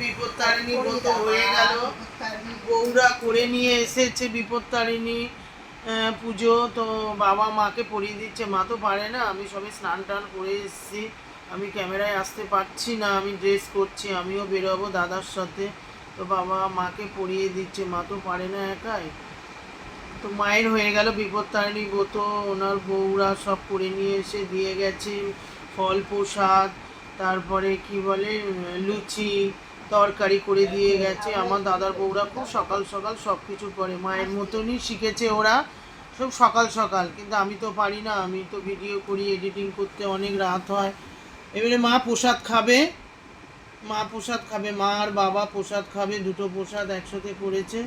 বিপত্তারিণী ব্রত হয়ে গেল, বউরা করে নিয়ে এসেছে বিপত্তারিণী পুজো। তো বাবা মাকে পরিয়ে দিচ্ছে, মা তো পারে না, আমি সবে স্নান টান করে এসেছি, আমি ক্যামেরায় আসতে পারছি না, আমি ড্রেস করছি, আমিও বেরোবো দাদার সাথে। তো বাবা মাকে পরিয়ে দিচ্ছে, মা তো পারে না একাই। তো মায়ের হয়ে গেল বিপত্তারিণী ব্রত, ওনার বউরা সব করে নিয়ে এসে দিয়ে গেছে ফল প্রসাদ, তারপরে কি বলে লুচি তরকারি করে দিয়ে গেছে। আমার দাদার বউরা খুব সকাল সকাল সব কিছু করে, মায়ের মতনই শিখেছে ওরা সব সকাল সকাল, কিন্তু আমি তো পারি না, আমি তো ভিডিও করি, এডিটিং করতে অনেক রাত হয়। এবারে মা প্রসাদ খাবে, মা প্রসাদ খাবে, মা আর বাবা প্রসাদ খাবে, দুটো প্রসাদ একসাথে করেছে।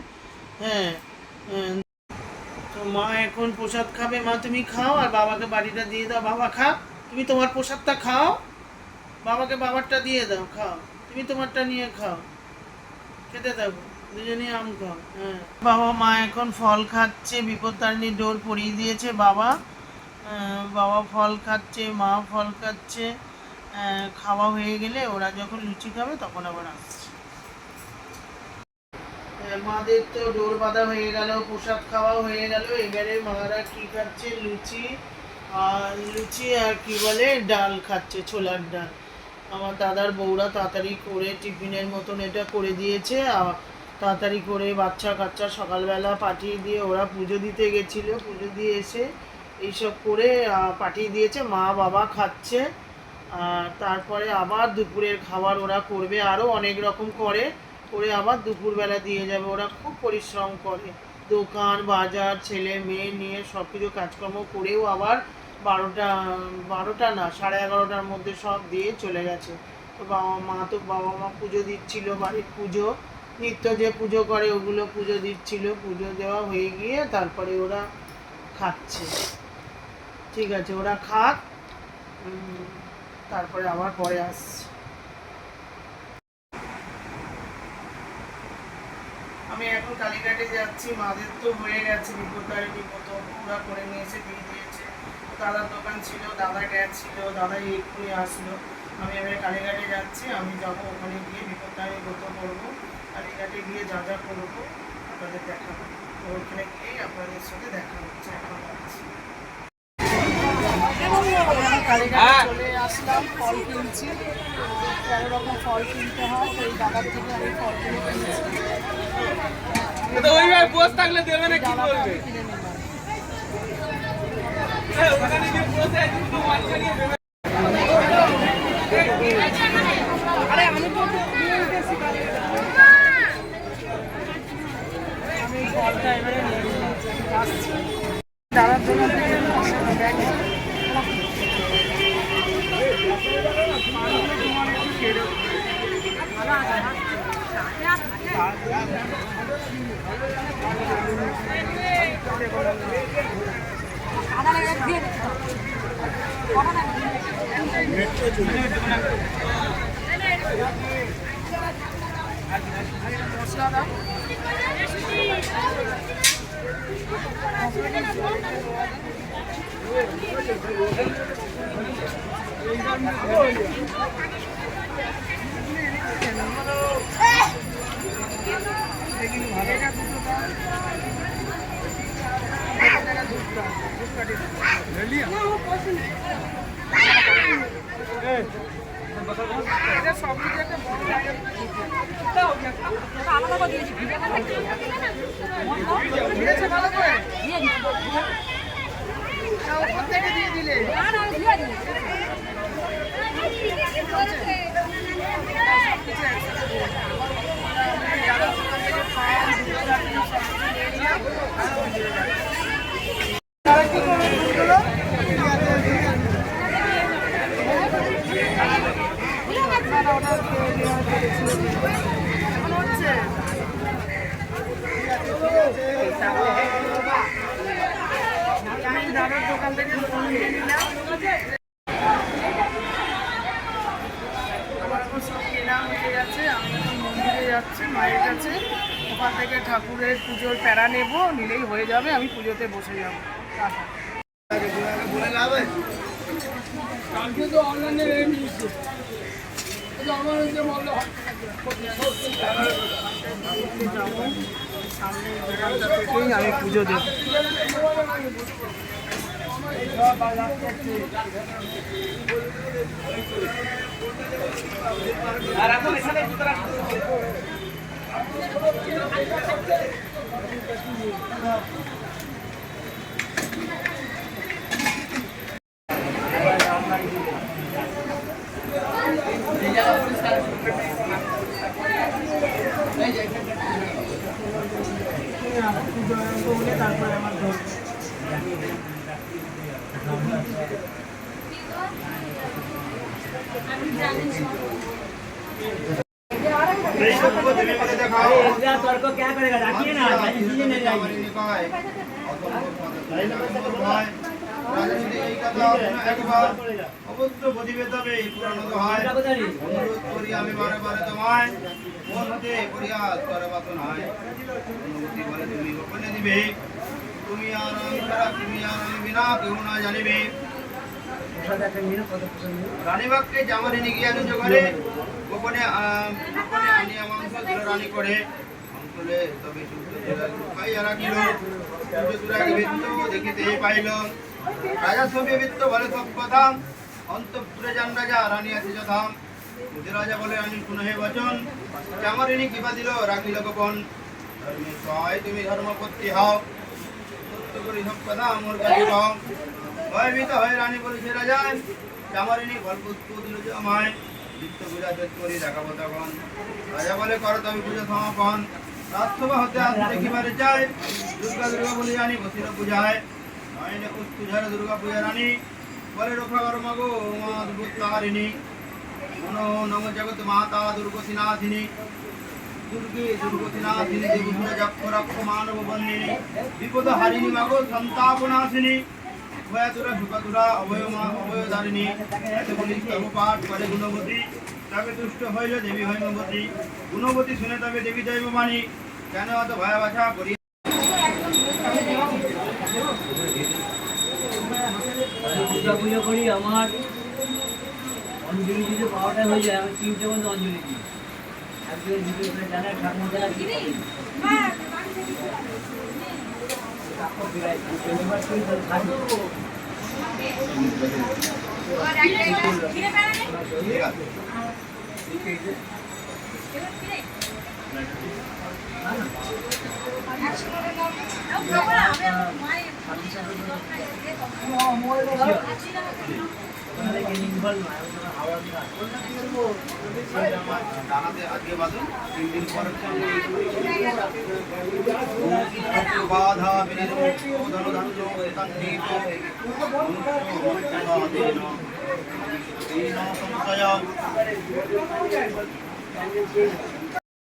হ্যাঁ, তো মা এখন প্রসাদ খাবে, মা তুমি খাও আর বাবাকে বাড়িটা দিয়ে দাও, বাবা খা, তুমি তোমার প্রসাদটা খাও, বাবাকে বাবারটা দিয়ে দাও, খাও, তুমি তোমারটা নিয়ে খাও, খেতে থাকো, দুজনেই আম খাও। হ্যাঁ, বাবা মা এখন ফল খাচ্ছে, বিপত্তারিণীর ডোর পরিয়ে দিয়েছে বাবা, বাবা ফল খাচ্ছে, মা ফল খাচ্ছে। খাওয়া হয়ে গেলে ওরা যখন লুচি খাবে তখন আবার আসছে। মাদের তো ডোর বাঁধা হয়ে গেল, প্রসাদ খাওয়া হয়ে গেল, এবারে মারা কি খাচ্ছে, লুচি আর কি বলে ডাল খাচ্ছে, ছোলার ডাল। আমার দাদার বউরা তাড়াতাড়ি করে টিফিনের মতন এটা করে দিয়েছে, তাড়াতাড়ি করে বাচ্চা কাচ্চা সকালবেলা পাঠিয়ে দিয়ে ওরা পুজো দিতে গেছিলো, পুজো দিয়ে এসে এইসব করে পাঠিয়ে দিয়েছে, মা বাবা খাচ্ছে। আর তারপরে আবার দুপুরের খাবার ওরা করবে, আরও অনেক রকম করে আবার দুপুরবেলা দিয়ে যাবে। ওরা খুব পরিশ্রম করে, দোকান বাজার ছেলে মেয়ে নিয়ে সব কিছু কাজকর্ম করেও আবার 12টা না 11:30টার মধ্যে সব দিয়ে চলে গেছে। তো বাবা মা পুজো দিচ্ছিল, বাড়ির পুজো নিত্য যে পুজো করে ওগুলো পুজো দিচ্ছিল, পুজো দেওয়া হয়ে গিয়ে তারপরে ওরা খাচ্ছে। ঠিক আছে, ওরা খাক, তারপরে আবার পরে আসছে। আমি এখন কালীঘাটে যাচ্ছি, মাদের তো হয়ে গেছে বিপত্তারিণী ব্রত, পুরা করে নিয়ে এসে দিয়ে দিয়েছে। দাদার দোকান ছিল, দাদা গেছিল, দাদা এক্ষুনি আসলো। আমি এবারে কালীঘাটে যাচ্ছি, আমি যাবো ওখানে গিয়ে বিপত্তারিণী ব্রত করবো, কালীঘাটে গিয়ে যা যা করবো আপনাদের দেখাবো। তো ওখানে গিয়েই আপনাদের সাথে দেখা হচ্ছে। এখন যাচ্ছি কালীঘাটে চলে আসলাম, ফল কিনছি, 13 রকম ফল কিনতে হয়, তো এই দাদার থেকে আমি ফলগুলো কিনছি। তো ওইভাবে বস থাকলে দেবে না, কি বলবে? ওখানে গিয়ে বসে একটু মাঝখানে নিয়ে দেবে। আরে আমি তো দিয়ে উঠেছি, আমি ফলটা এবারে নিয়ে আসছি দাদার দোকান থেকে। ব্যাগ মশলা দাও, সব কিছু একটা বড় আলাদা দিয়েছি, ভালো করে ওপর থেকে দিয়ে দিলে দাদার দোকান থেকে ফোন নিয়ে নিলাম, সব কেনা হয়ে গেছে। আমি এখন মন্দিরে যাচ্ছি মায়ের কাছে, ওখান থেকে ঠাকুরের পুজোর প্যারা নেব, নিলেই হয়ে যাবে, আমি পুজোতে বসে যাবো। কালকে তো অনলাইনে সামনের দোকানটা থেকেই আমি পুজো দেব। আর এখন এখানে তারপরে আমার ধর तर्क क्या करेगा डाकिए ना इसलिए नहीं जाएगी অবশ্য প্রতিবেদ হবে পুরানো হয় অনুরোধ করি আমি বারে বারে তোমায় মন হতে পরিহাস করে বাতন হয় অনুভূতি বলে তুমি গোপনে দিবে তুমি আর আমি ছাড়া তুমি আর আমি বিনা কেউ না জানিবে রানীবাগকে জামারিনী গিয়া নিজ ঘরে গোপনে গোপনে আনিয়া মাংস দিল রানী করে অঞ্চলে তবে শুদ্ধ পাইয়া রাখিল দেখিতে পাইল রাজা ছবি বৃত্ত বলে সব কথা অন্তঃপুরে যান রাজা রানী আছে যথা রাজা বলে রানী শুনে হে বচন চামারিনী কিবা দিল রাখিল গোপন ধর্মে সহায় তুমি ধর্মপত্তি হও সত্য করি সব কথা মোর কাছে পাও ভয়ভীত হয়ে রানী বলেছে রাজা চামারিনী গল্প দিল যে আমায় চিত্ত পূজা চেত করি দেখাবো তখন রাজা বলে কর তবে পুজো সমাপন রাজসভা হতে আসতে দেখিবারে চাই দুর্গা দুর্গা বলে রানী বসিল পূজায় নয়নে পুজোর দুর্গা পূজা রানী বলে রক্ষা কর মাগো মা দুর্গতারিণী মনো নম জগৎ মাতা দুর্গতিনাথিনী দুর্গে দুর্গতিনাথিনী দেবুর যক্ষ রক্ষ মানব বন্দিনী বিপদ হারিণী মাগো সন্তাপনাশিনী ভয়াতুরা সুখাতুরা অভয়ধারিণী এত বলি তব পাঠ করে গুণবতী তবে তুষ্ট হইল দেবী হৈমবতী গুণবতী শুনে তবে দেবী দৈববাণী কেন অত ভয়া বাছা করি পূজা পুজো করি আমার অঞ্জলি দিতে পাওয়াটা হয়ে যায় আমি 3টে মধ্যে অঞ্জলি দিই একজন ভিডিও করে জানে ঠাকুর দেওয়া কি জানাতে আজকে বাদুন 3 দিন পর বাধা বিনির্মুক্ত ধনধান্য তান্ত্রিক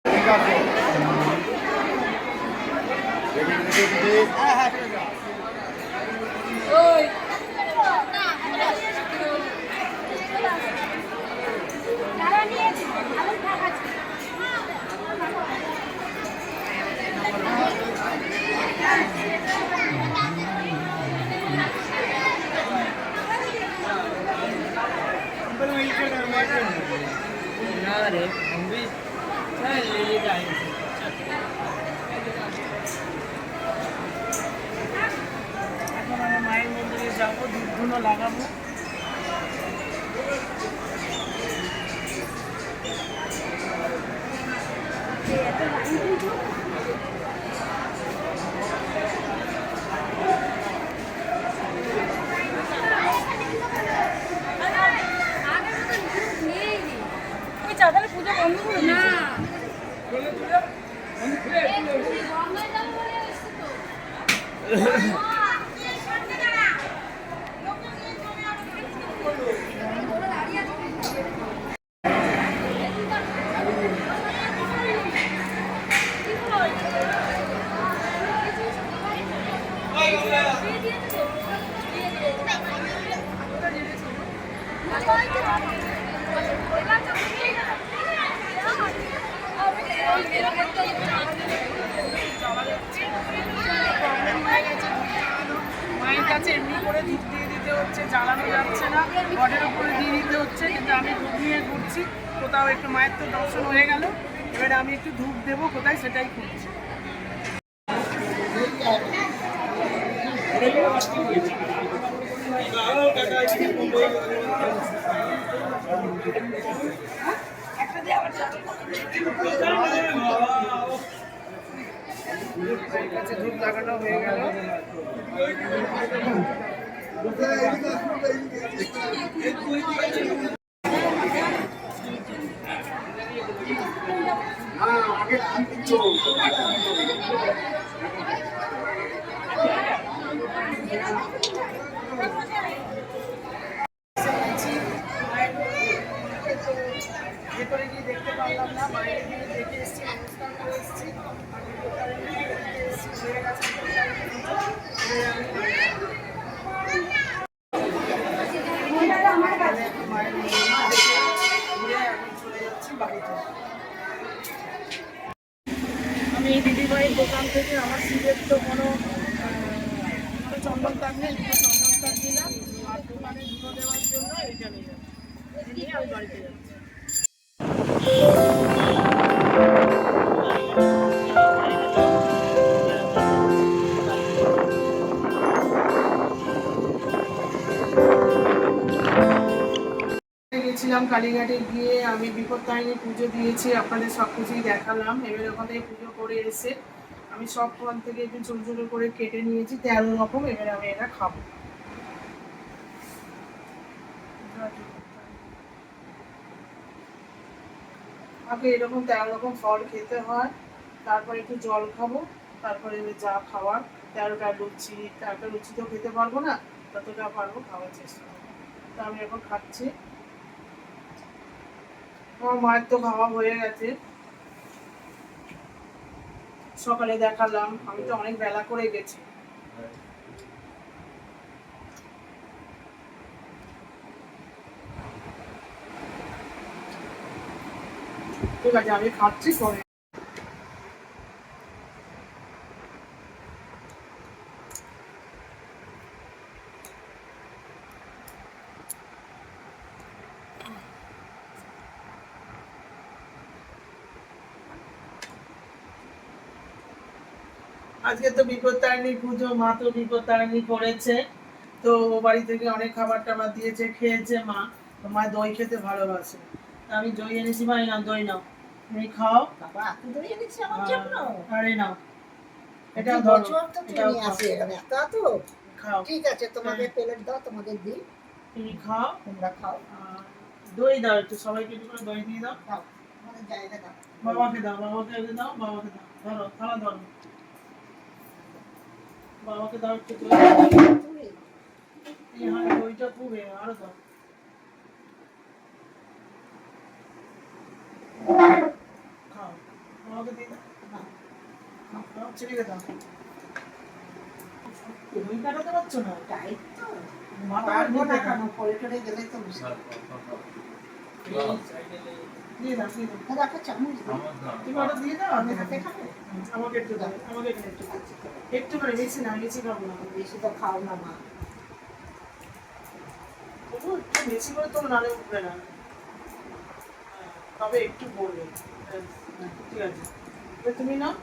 ঠিক আছে अरे हम भी चल ले जाएंगे এখন আমি মায়ের মন্দিরে যাবো ধূপধুনো লাগাবো পুজো বন্ধ করে না মায়ের কাছে এমনি করে ধূপ দিয়ে দিতে হচ্ছে, জ্বালানো যাচ্ছে না, ঘটের উপরে দিয়ে দিতে হচ্ছে, কিন্তু আমি ধূপ নিয়ে ঘুরছি। কোথাও একটু মায়ের তো দর্শন হয়ে গেল, এবারে আমি একটু ধূপ দেবো কোথায় সেটাই খুঁজছি। ধূপ লাগানো হয়ে গেল। ভেতরে গিয়ে দেখতে পারলাম না, বাইরে গিয়ে দেখে এসেছি, নমস্কার করে এসেছি। আর বিপত্তারিণী দেখতে এসেছি, হয়ে গেছে বিপত্তারিণী পুজো। মায়ের মহিমা দেখে ঘুরে এখন চলে যাচ্ছি বাড়িতে। আমি এই দিদিভাইয়ের দোকান থেকে আমার শিবের তো কোনো চন্দন কাঠ নেই, দুটো চন্দন কাঠ নিলাম আর দোকানে ধুলো দেওয়ার জন্য এটা নিলাম, নিয়ে আমি বাড়িতে যাচ্ছি। গেছিলাম কালীঘাটে, গিয়ে আমি বিপত্তারিণী পুজো দিয়েছি, আপনাদের সব কিছুই দেখালাম। এবার ওখান থেকে পুজো করে এসে আমি সব ফল থেকে একটু ছোটো ছোটো করে কেটে নিয়েছি 13 রকম। এবার আমি এটা খাবো। আগে এরকম 13 রকম ফল খেতে হয়, তারপরে একটু জল খাবো, তারপরে যা খাওয়ার 13টা লুচি, 13টা লুচি তো খেতে পারবো না, ততটা পারবো খাওয়ার চেষ্টা করবো। তা আমি এখন খাচ্ছি। আমার মায়ের তো খাওয়া হয়ে গেছে, সকালে দেখালাম। আমি তো অনেক বেলা করে গেছি। ঠিক আছে, আমি খাচ্ছি পরে। আজকে তো বিপত্তারিণী পুজো, মা তো বিপত্তারিণী করেছে, তো বাড়ি থেকে অনেক খাবার টাবার দিয়েছে, খেয়েছে মা। তো মা দই খেতে ভালোবাসে, আমি দই এনেছি। মা নাও, দই নাও, তুমি খাও। বাবা এত দই এনেছি আমার জন্য? আরে নাও, এটা প্রতি ধরো, বছর তো এটাও তুমি আসে এখানে, এত এত। খাও। ঠিক আছে, তোমাদের প্লেট দাও, তোমাদের দিই, তুমি খাও, তোমরা খাও। দই দাও একটু, সবাইকে একটু করে দই দিয়ে দাও। দাও, তোমাদের জায়গা দাও। বাবাকে দাও, বাবাকে দাও, বাবাকে দাও, ধরো থালা ধরো, বাবাকে দাও একটু দই। তুমি এই হ্যাঁ, দইটা পুবে আরো দাও। খাও, বাবাকে দিয়ে দাও, খাও, ছেলেকে দাও। দই কাটাতে পারছো না? টাইট তো, মাথা পারবো না দিয়ে কেন, দাও। পরে টরে গেলে তো মুশকিল। দিয়ে দাও, দিয়ে দাও। দাদা একটা চামচ দিই। তুমি ওটা দিয়ে দাও, আমি হাতে খাবে? আমাকে একটু দাও, আমাকে এখানে একটু দাও। একটু করে, বেশি না, বেশি খাবো না। বেশি তো খাও না মা। তবু একটু বেশি করে তো নালে উঠবে না, তবে একটু পড়বে। ঠিক আছে, এবার তুমি নাও।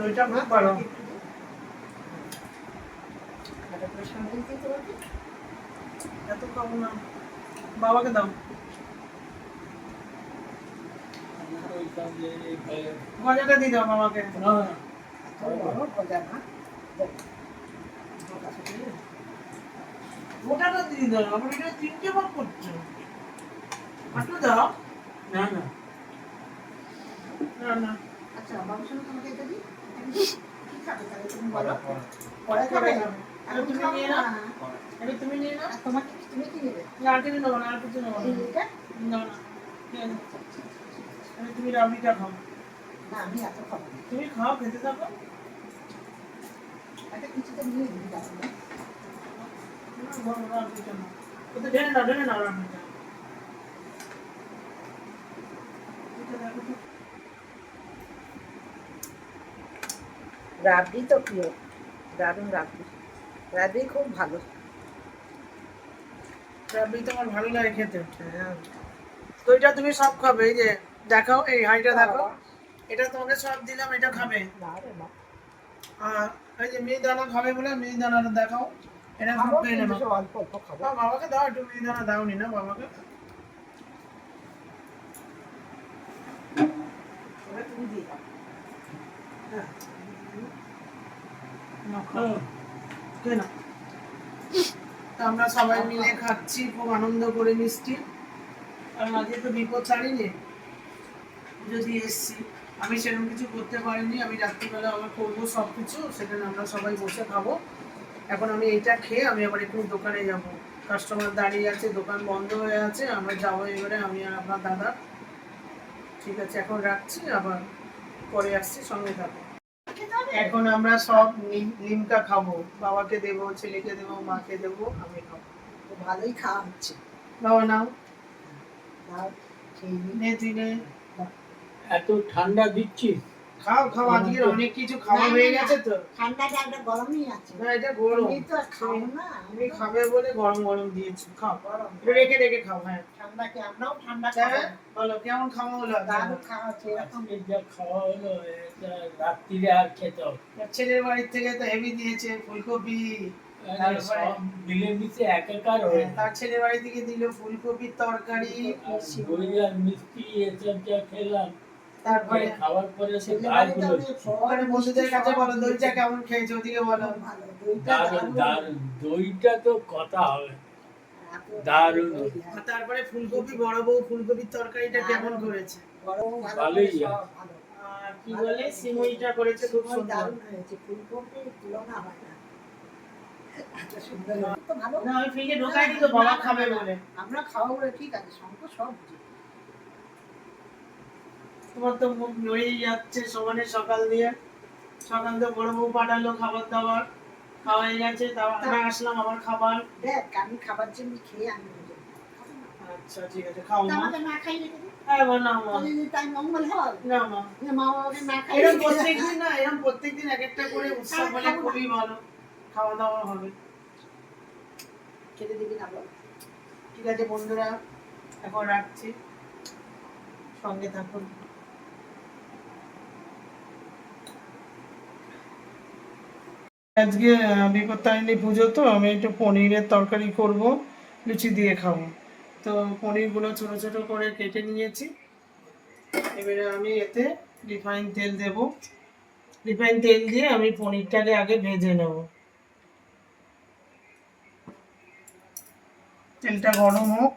দইটা খুব ভালো। একটা করে সামনে দিতে পারবে? এত খাবো না, বাবাকে দাও। গজাটা দিয়ে দাও বাবাকে। এত বড় গজা না। ওটাটা দিয়ে দাও, আবার এটা 3টে ভাগ করছো। একটু দাও। না না না না, আচ্ছা, বাবুর সঙ্গে তোমাকে এটা দিই। কি খাবে তাহলে তুমি বলো? পরে পরে খাবে? খাবে। এখন তুমি খাবো নিয়ে না। নাও, এবার তুমি নিয়ে নাও। আর তোমাকে তুমি কি নেবে? না, আর কিছু নেবো না, আর কিছু নেবো না। এটা? না না, ঠিক আছে। এবার তুমি রাবড়িটা খাও। না, আমি এত খাবো না। তুমি খাও, খেতে থাকো। একটা কিছুতে নিয়ে দিই যাবো না। আর কিছু না, ওতে ঢেলে নাও, ঢেলে নাও রাবড়িটা। এটা দেখো তো। রাবড়ি তো প্রিয়, দারুণ রাবড়ি। রাধে খুব ভালো। রাবড়ি তোমার ভালো লাগে খেতে? হ্যাঁ। তো এটা তুমি সব খাবে, এই যে দেখাও, এই হাঁড়িটা দেখো, এটা তোমাকে সব দিলাম, এটা খাবে। না রে মা, আর এই যে মিহিদানা খাবে বলে মিহিদানাটা দেখাও, এটা সব খাবো খেয়ে কিন্তু নেবো। সব অল্প অল্প খাবো। বাবাকে দাও একটু, মিহিদানা দাওনি না বাবাকে? এবার তুমি দিয়ে দাও। নাও, খাও। খেয়ে নাও। তো আমরা সবাই মিলে খাচ্ছি খুব আনন্দ করে মিষ্টি। আর আজকে তো বিপদ ছাড়িনি, যদি এসছি আমি সেরকম কিছু করতে পারিনি, আমি রাত্রিবেলা আমার করবো সব কিছু, সেখানে আমরা সবাই বসে খাবো। এখন আমি এইটা খেয়ে আমি আবার একটু দোকানে যাব, কাস্টমার দাঁড়িয়ে আছে, দোকান বন্ধ হয়ে আছে, আমরা যাবো এবারে আমি আর আপনার দাদা। ঠিক আছে, এখন রাখছি, আবার পরে আসছি, সঙ্গে থাকো। এখন আমরা সব লিমকা খাবো, বাবাকে দেবো, ছেলেকে দেবো, মাকে দেবো, আমি খাবো। তো ভালোই খাওয়া হচ্ছে। বাবা নাও, দাও, খেয়ে নিই। নে তুই নে। এত ঠান্ডা দিচ্ছিস? খাও খাও, আজকের অনেক কিছু খাওয়া হয়ে গেছে তো। ঠান্ডাটা একটা গরমই আছে। না এটা গরম, তুমি তো আর খাও না। তুমি খাবে বলে গরম গরম দিয়েছি, খাও। গরম একটু রেখে রেখে খাও। হ্যাঁ ঠান্ডাকে আমরাও ঠান্ডা খাবো। হ্যাঁ, বলো কেমন খাওয়া হলো আজকে? দারুণ খাওয়া হচ্ছে এরকম। আজকে যা খাওয়া হলো এটা রাত্রিরে আর খেতে হবে। ছেলের বাড়ির থেকে তো হেভি দিয়েছে, ফুলকপি, তারপরে সব মিলেমিশে একাকার হয়ে যায়। তার ছেলের বাড়ি থেকে দিল ফুলকপির তরকারি, আর দই আর মিষ্টি এসব যা খেলাম, তারপরে খাওয়ার পরে সে ছেলে গায়ে বাড়িতে হলো। অনেক ফল, ওখানে বন্ধুদের কাছে বলো দইটা কেমন খেয়েছো, ওদিকে বলো। ভালো, দইটা দারুণ দারুণ। দারুণ, দইটা তো কথা হবে। এত দারুণ। দই, হ্যাঁ। আর তারপরে ফুলকপি, বড় বউ ফুলকপির তরকারিটা কেমন করেছে, গরম ভালো, ভালোই সব আছে। ভালো। আর কি বলে সিমইটা করেছে খুব খুব সুন্দর। দারুণ হয়েছে, ফুলকপির তুলনা হয় না। এত সুন্দর হয়েছে। তো ভালো। না আমি ফ্রিজে ঢোকাইনি তো, বাবা খাবে বলে। আমরা খাওয়া বলে ঠিক আছে, শঙ্কর সব বুঝি। তোমার তো মুখ নড়েই যাচ্ছে সমানে, সকাল দিয়ে সকাল তো বড় বউ পাঠালো খাবার দাবার, খাওয়া হয়ে গেছে, তাও আমরা আসলাম আবার খাবার। দেখ আমি খাবার জন্য খেয়ে আমি বুঝি। আচ্ছা ঠিক আছে, খাও মা। আমাকে না খাই রেখে দিই। হ্যাঁ মা, না মা, তাহলে তাই মঙ্গল হয়। না মা, যে মা বাবাকে না খাই এরকম রেখে দেয়। প্রত্যেকদিন না, এরকম প্রত্যেকদিন এক একটা করে উৎসব হলে খুবই ভালো, খাওয়া দাওয়া হবে। খেতে দিবি না বল। ঠিক আছে বন্ধুরা, এখন রাখছি, সঙ্গে থাকুন। আজকে বিপত্তারিণী পুজো, তো আমি একটু পনিরের তরকারি করব, লুচি দিয়ে খাবো। তো পনিরগুলো ছোট ছোট করে কেটে নিয়েছি, এবারে আমি এতে রিফাইন তেল দেব। রিফাইন তেল দিয়ে আমি পনিরটাকে আগে ভেজে নেব। তেলটা গরম হোক,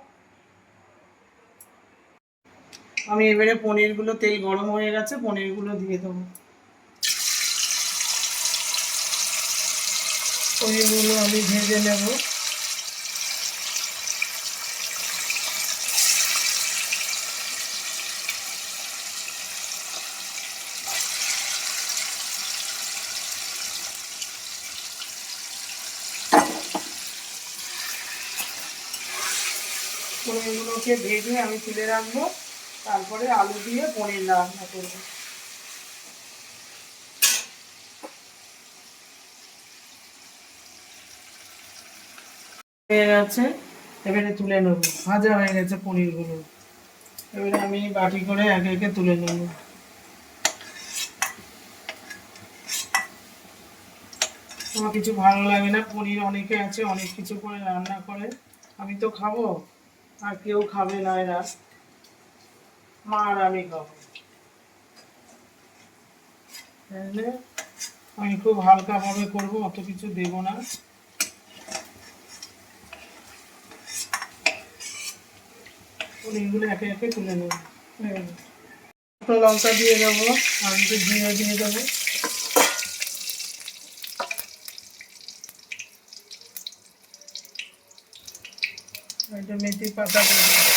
আমি এবারে পনিরগুলো, তেল গরম হয়ে গেছে, পনিরগুলো দিয়ে দেবো। পনিরগুলো আমি ভেজে নেব। পনিরগুলোকে ভেজে আমি তুলে রাখবো, তারপরে আলু দিয়ে পনির রান্না করবো। হয়ে গেছে, এবারে তুলে নেব, ভাজা হয়ে গেছে পনিরগুলো, এবারে আমি বাটি করে একে একে তুলে নেব। আমার কিছু ভালো লাগে না পনির, অনেকে আছে অনেক কিছু করে রান্না করে, আমি তো খাবো, আর কেউ খাবে না, এরা মা আর আমি খাবো। তাহলে আমি খুব হালকাভাবে করবো, অত কিছু দেবো না। পনিরগুলো একে একে তুলে নেব। লঙ্কা দিয়ে দেবো, আর একটু জিরে দিয়ে দেবো। একটু মেথি পাতা দিয়ে দেবো।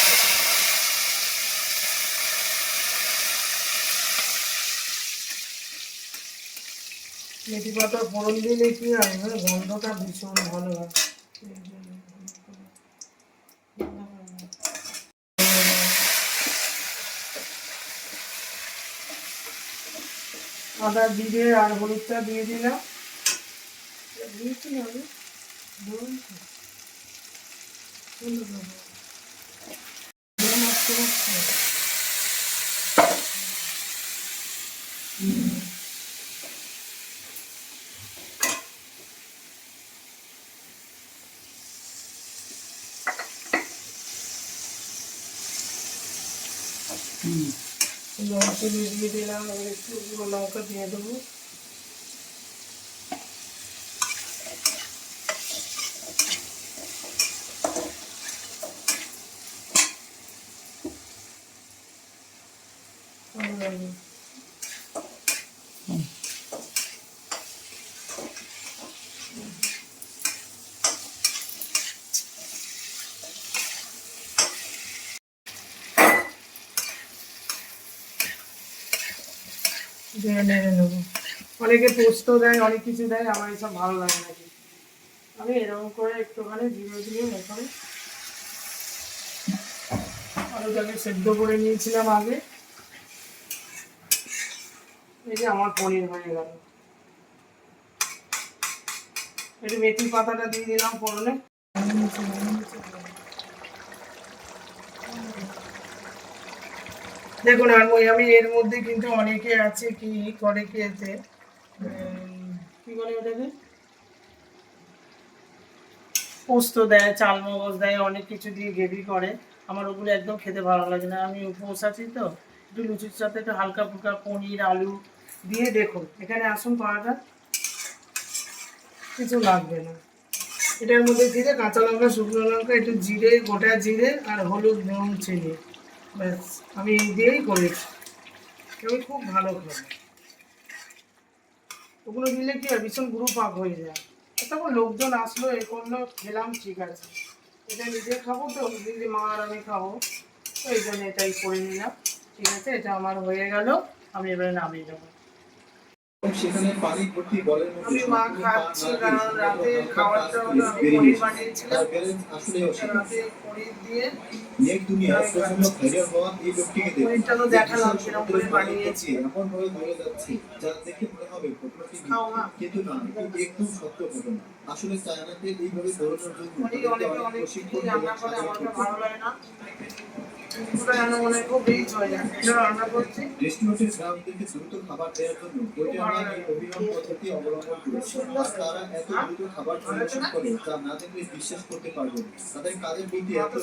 মেথি পাতা ফোড়ন দিলে কি হয়, গন্ধটা ভীষণ ভালো হয়। আদা জিরে আর হলুদটা দিয়ে দিলাম, দিয়েছি আমি। লঙ্কা দিয়ে দিলাম, এবার একটু গুঁড়ো লঙ্কা দিয়ে দেবো। দিয়ে নেড়ে নেবো। অনেকে পোস্ত দেয়, অনেক কিছু দেয়, আমার এসব ভালো লাগে না। আমি এরকম করে একটুখানি জিরে দিয়ে এখানে আলুটাকে সেদ্ধ করে নিয়েছিলাম আগে। এই যে আমার পনির হয়ে গেল। একটু মেথি পাতাটা দিয়ে দিলাম ফোড়নে। দেখুন আমি এর মধ্যে কিন্তু অনেকে আছে কি করে খেতে, কি বলে ওটাকে, পোস্ত দেয়, চাল মগজ দেয়, অনেক কিছু দিয়ে গ্রেভি করে। আমার ওগুলো একদম খেতে ভালো লাগে না। আমি উপোস আছি তো, একটু লুচির সাথে একটু হালকা ফুলকা পনির আলু দিয়ে দেখুন। এখানে আসুন কড়াটা, কিছু লাগবে না। এটার মধ্যে দিয়ে কাঁচা লঙ্কা, শুকনো লঙ্কা, একটু জিরে, গোটা জিরে আর হলুদ, নুন, চিনি, ব্যাস। আমি এই দিয়েই করেছি। আমি খুব ভালো খাবো। ওগুলো দিলে কি হয়, ভীষণ গুঁড়ো পাক হয়ে যায়। তখন লোকজন আসলো, এ করলো, খেলাম, ঠিক আছে। এটা নিজে খাবো তো, দিদি মা আর আমি খাবো, তো এই জন্য এটাই করে নিলাম। ঠিক আছে, এটা আমার হয়ে গেল। আমি এবারে নামিয়ে দেবো। সেখানে পানি ভর্তি বলের মধ্যে আমি মা খাচ্ছি, কারণ রাতে খাবারটা হলো আমি পনির বানিয়েছিলাম। রাতে পনির দিয়ে নেট দুনিয়া প্রচন্ড ভাইরাল হওয়া এই লোকটিকে দেখে পনিরটা তো দেখালাম কিরকম করে বানিয়েছি। এমন ভাবে ধরে যাচ্ছে যা দেখে মনে হবে ঘটনাটি কিন্তু না, এটি একদম সত্য ঘটনা। আসলে চায়নাতে এইভাবে দৌড়ানোর জন্য পনির অনেকে অনেক কিছু রান্না করে, আমার তো ভালো লাগে না। ওটা রান্না মনে হয় খুব রিচ হয়ে যায়। এটা রান্না করছি। রেস্টুরেন্টের গ্রাহকদেরকে দ্রুত খাবার দেওয়ার জন্য ওয়েটাররা এই অভিনব পদ্ধতি অবলম্বন করেছে। আর তারা এত দ্রুত খাবার পরিবেশন করে যা না দেখলে বিশ্বাস করতে পারবে না। তাদের কাজের প্রতি এত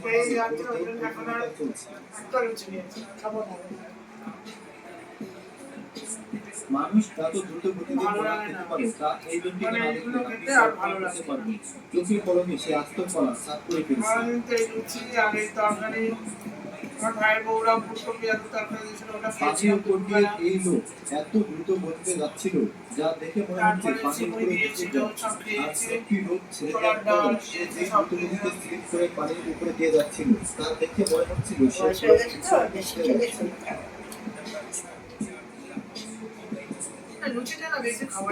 বেশি যা দেখে মনে হবে পুরোটাই চলছে। একটা লুচি নিয়েছি, খাবো না। মানুষ এত দ্রুত গতিতে খাবার খেতে পারে তা এই লোকটিকে না দেখলে আপনি কল্পনা করতে পারবেন। চোখের পলকে সে আস্ত কলা সাফ করে ফেলছে। পানির উপর দিয়ে এই লোক এত দ্রুত গতিতে যাচ্ছিল যা দেখে মনে হচ্ছে পানির উপরে ভেসে যাচ্ছে। আর একটি লোক ছেলেটার পর সে যে দ্রুত গতিতে স্লিপ করে পানির উপরে দিয়ে যাচ্ছিল তা দেখে মনে হচ্ছিল সে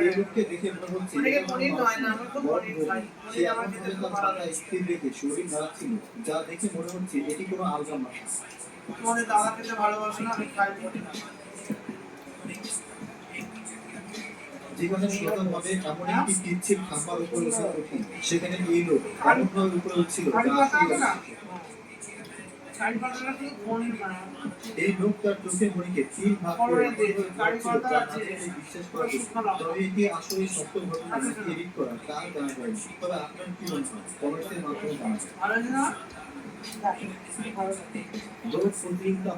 এই লোককে দেখে মনে হচ্ছে সে এমন ভাবে তার মাথা স্থির রেখে শরীর নাড়াচ্ছিল যা দেখে মনে হচ্ছে এটি কোনো আলগা মাথা। যেখানে প্রথম ভাবে এমন একটি পিচ্ছিল খাম্বার উপরে উঠে সেখানে এই লোক এমন ভাবে উপরে উঠছিল এই লোক তার চোখের মণিকে 3 ভাগ করে বিশ্বাস করে। তবে এটি আসলে সত্য ঘটনা এডিট করা তা জানা যায়। তবে আপনার কি মনে হয় কমেন্টের মাধ্যমে জানাবেন। দৌড় প্রতিযোগিতা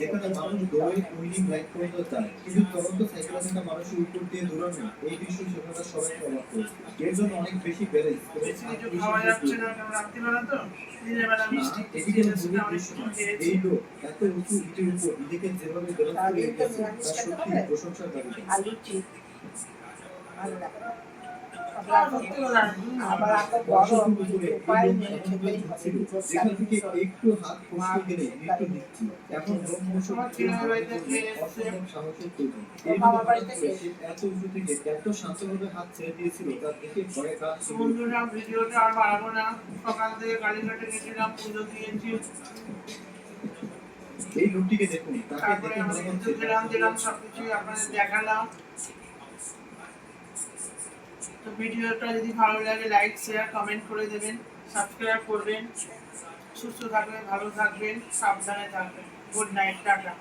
যেখানে মানুষ দৌড়ে উইনিং লাইফ পর্যন্ত যায়, কিন্তু তদন্ত সাইকেলে থাকা মানুষের উপর দিয়ে দৌড়ানো এই দৃশ্য সেখানে সবাই অবাক হয়েছে। এর জন্য অনেক বেশি ব্যালেন্স এই লোক এত উঁচু ইটের উপর নিজেকে যেভাবে ব্যালেন্স করে রেখেছে তা সত্যি প্রশংসার দাবি। যেখান থেকে একটু হাত ফসকে গেলে মৃত্যু দিচ্ছি। এখন সাহসের তৈরি এত উঁচু থেকে এত শান্তভাবে হাত ছেড়ে দিয়েছিল তা দেখে ভয়ে কাজ ভিডিওটা আর বাড়াবো না। সকাল থেকে কালীঘাটে গেছিলাম, পুজো দিয়েছি। এই লোকটিকে দেখুন, তাকে দেখে মনে হচ্ছে দিলাম সবকিছু আপনাদের দেখালাম। তো ভিডিওটা যদি ভালো লাগে লাইক শেয়ার কমেন্ট করে দেবেন, সাবস্ক্রাইব করবেন। সুস্থ থাকবেন, ভালো থাকবেন, সাবধানে থাকবেন। Good night, tata.